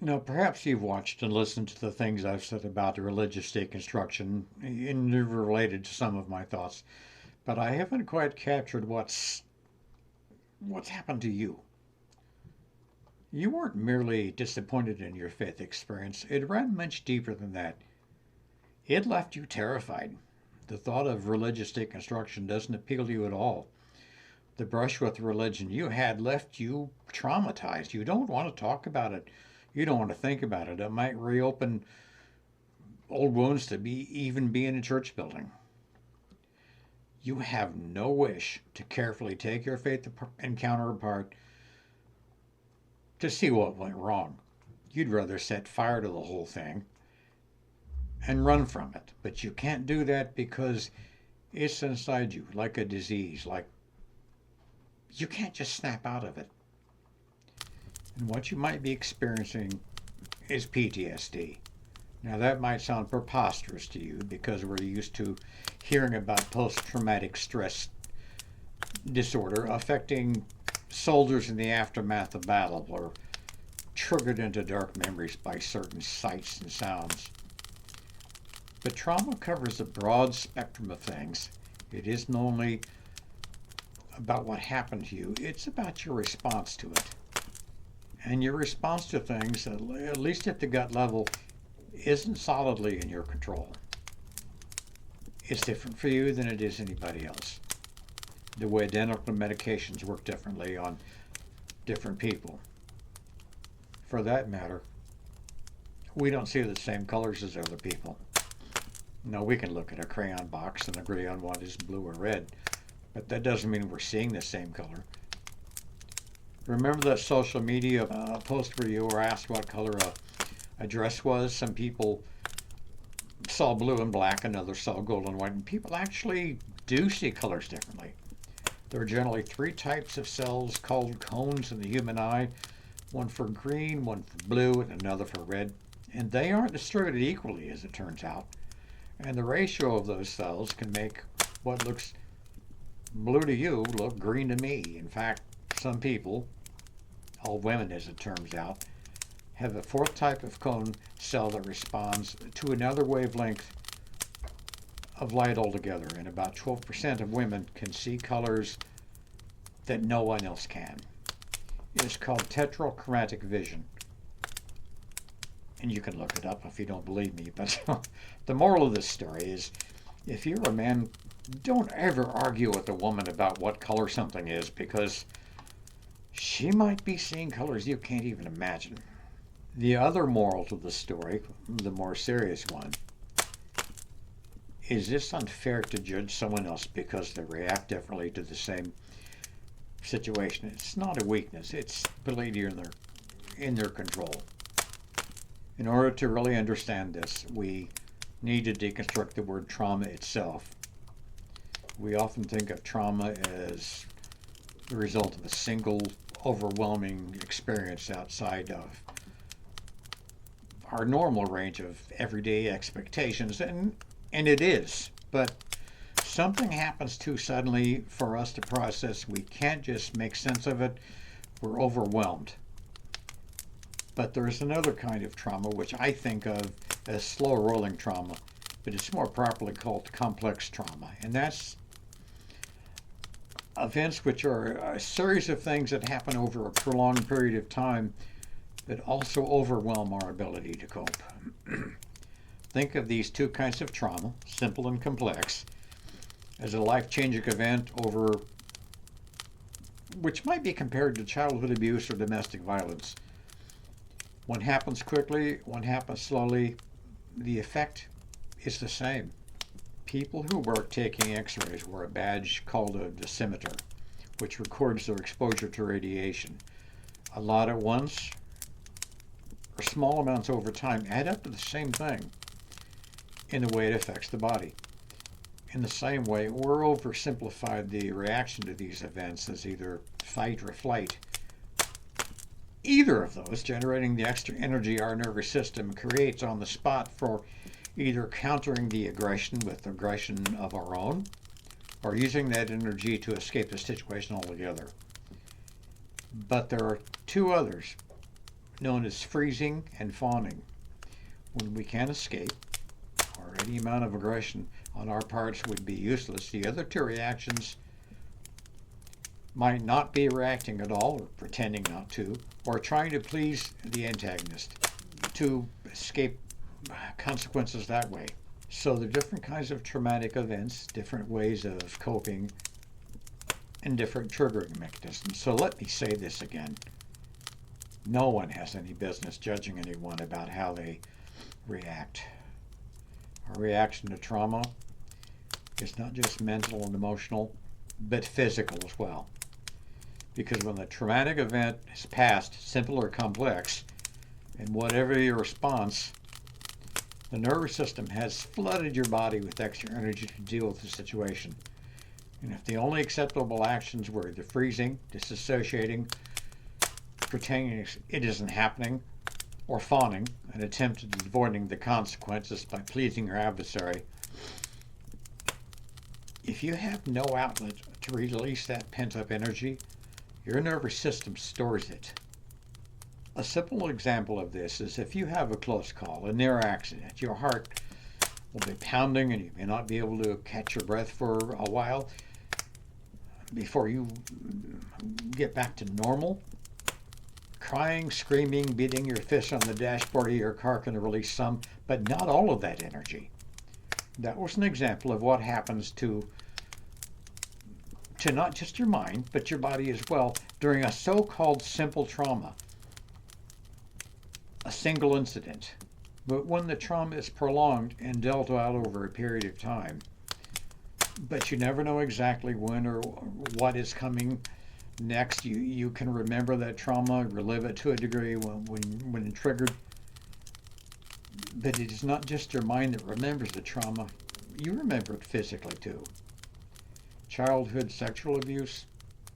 Now, perhaps you've watched and listened to the things I've said about religious deconstruction and related to some of my thoughts, but I haven't quite captured what's happened to you. You weren't merely disappointed in your faith experience. It ran much deeper than that. It left you terrified. The thought of religious deconstruction doesn't appeal to you at all. The brush with religion you had left you traumatized. You don't want to talk about it. You don't want to think about it. It might reopen old wounds to even be in a church building. You have no wish to carefully take your faith encounter apart to see what went wrong. You'd rather set fire to the whole thing and run from it. But you can't do that because it's inside you like a disease. Like you can't just snap out of it. And what you might be experiencing is PTSD. Now, that might sound preposterous to you because we're used to hearing about post traumatic stress disorder affecting soldiers in the aftermath of battle or triggered into dark memories by certain sights and sounds. But trauma covers a broad spectrum of things. It isn't only about what happened to you, it's about your response to it. And your response to things, at least at the gut level, isn't solidly in your control. It's different for you than it is anybody else. The way identical medications work differently on different people. For that matter, we don't see the same colors as other people. Now, we can look at a crayon box and agree on what is blue or red, but that doesn't mean we're seeing the same color. Remember that social media post where you were asked what color a dress was? Some people saw blue and black, and others saw gold and white, and people actually do see colors differently. There are generally three types of cells called cones in the human eye, one for green, one for blue, and another for red. And they aren't distributed equally, as it turns out. And the ratio of those cells can make what looks blue to you look green to me. In fact, some people, all women as it turns out, have a fourth type of cone cell that responds to another wavelength of light altogether. And about 12% of women can see colors that no one else can. It's called tetrachromatic vision. And you can look it up if you don't believe me. But the moral of this story is, if you're a man, don't ever argue with a woman about what color something is, because she might be seeing colors you can't even imagine. The other moral to the story, the more serious one, is it's unfair to judge someone else because they react differently to the same situation. It's not a weakness. It's ability in their control. In order to really understand this, we need to deconstruct the word trauma itself. We often think of trauma as the result of a single overwhelming experience outside of our normal range of everyday expectations, and it is, but something happens too suddenly for us to process. We can't just make sense of it. We're overwhelmed. But there's another kind of trauma which I think of as slow rolling trauma, but it's more properly called complex trauma. And that's events which are a series of things that happen over a prolonged period of time that also overwhelm our ability to cope. Think of these two kinds of trauma, simple and complex, as a life-changing event over which might be compared to childhood abuse or domestic violence. One happens quickly, one happens slowly. The effect is the same. People who work taking x-rays wear a badge called a dosimeter, which records their exposure to radiation. A lot at once, or small amounts over time, add up to the same thing in the way it affects the body. In the same way, we're oversimplified the reaction to these events as either fight or flight. Either of those generating the extra energy our nervous system creates on the spot for either countering the aggression with aggression of our own or using that energy to escape the situation altogether. But there are two others known as freezing and fawning. When we can't escape, or any amount of aggression on our parts would be useless, the other two reactions might not be reacting at all, or pretending not to, or trying to please the antagonist to escape consequences that way. So there are different kinds of traumatic events, different ways of coping, and different triggering mechanisms. So let me say this again. No one has any business judging anyone about how they react. Our reaction to trauma is not just mental and emotional, but physical as well. Because when the traumatic event is past, simple or complex, and whatever your response, the nervous system has flooded your body with extra energy to deal with the situation. And if the only acceptable actions were the freezing, disassociating, pretending it isn't happening, or fawning, an attempt at avoiding the consequences by pleasing your adversary, if you have no outlet to release that pent-up energy, your nervous system stores it. A simple example of this is if you have a close call, a near accident, your heart will be pounding and you may not be able to catch your breath for a while before you get back to normal. Crying, screaming, beating your fist on the dashboard of your car can release some, but not all of that energy. That was an example of what happens to not just your mind, but your body as well during a so-called simple trauma, a single incident. But when the trauma is prolonged and dealt out over a period of time, but you never know exactly when or what is coming next, you can remember that trauma, relive it to a degree when triggered. But it is not just your mind that remembers the trauma, you remember it physically too. Childhood sexual abuse,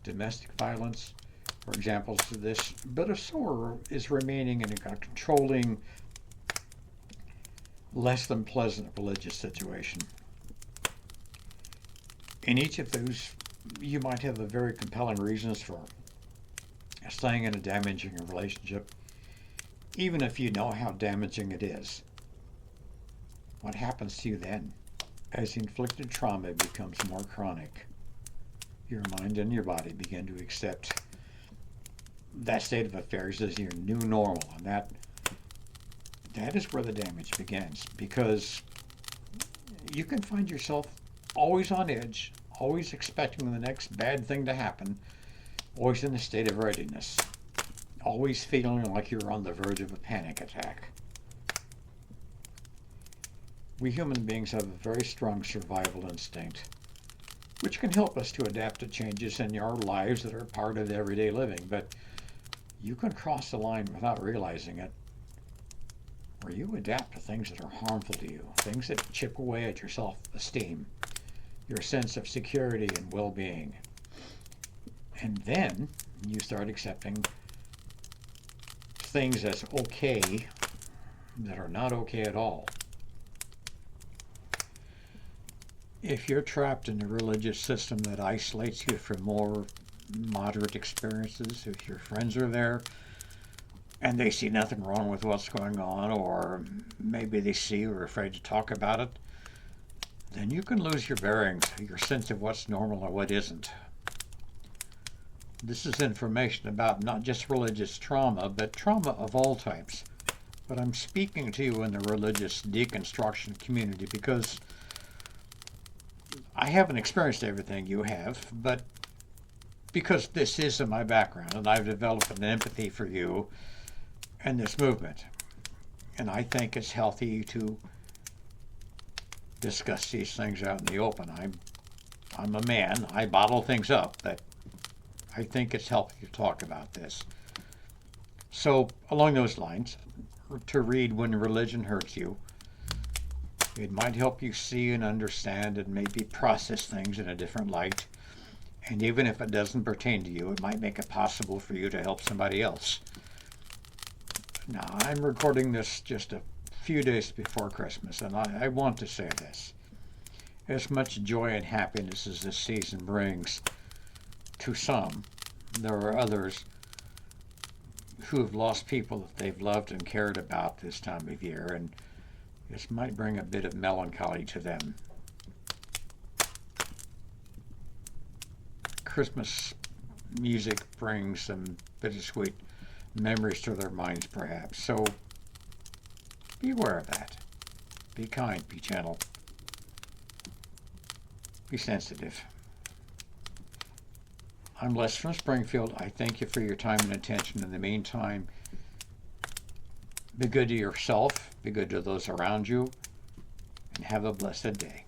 domestic violence are examples of this, but if so is remaining in a controlling, less than pleasant religious situation. In each of those, you might have a very compelling reasons for staying in a damaging relationship, even if you know how damaging it is. What happens to you then? As inflicted trauma becomes more chronic, your mind and your body begin to accept that state of affairs as your new normal, and that is where the damage begins, because you can find yourself always on edge, always expecting the next bad thing to happen, always in a state of readiness, always feeling like you're on the verge of a panic attack. We human beings have a very strong survival instinct, which can help us to adapt to changes in our lives that are part of everyday living, but you can cross the line without realizing it, where you adapt to things that are harmful to you, things that chip away at your self-esteem, your sense of security and well-being. And then you start accepting things as okay that are not okay at all. If you're trapped in a religious system that isolates you from more moderate experiences, if your friends are there and they see nothing wrong with what's going on, or maybe they see you're afraid to talk about it, then you can lose your bearings, your sense of what's normal or what isn't. This is information about not just religious trauma, but trauma of all types. But I'm speaking to you in the religious deconstruction community because I haven't experienced everything you have, but because this is in my background and I've developed an empathy for you and this movement. And I think it's healthy to discuss these things out in the open. I'm a man. I bottle things up, but I think it's healthy to talk about this. So along those lines, to read When Religion Hurts You, it might help you see and understand and maybe process things in a different light. And even if it doesn't pertain to you, it might make it possible for you to help somebody else. Now, I'm recording this just a few days before Christmas, and I want to say this. As much joy and happiness as this season brings to some, there are others who have lost people that they've loved and cared about this time of year, and this might bring a bit of melancholy to them. Christmas music brings some bittersweet memories to their minds, perhaps. So be aware of that. Be kind, be gentle, be sensitive. I'm Les from Springfield. I thank you for your time and attention. In the meantime, be good to yourself, be good to those around you, and have a blessed day.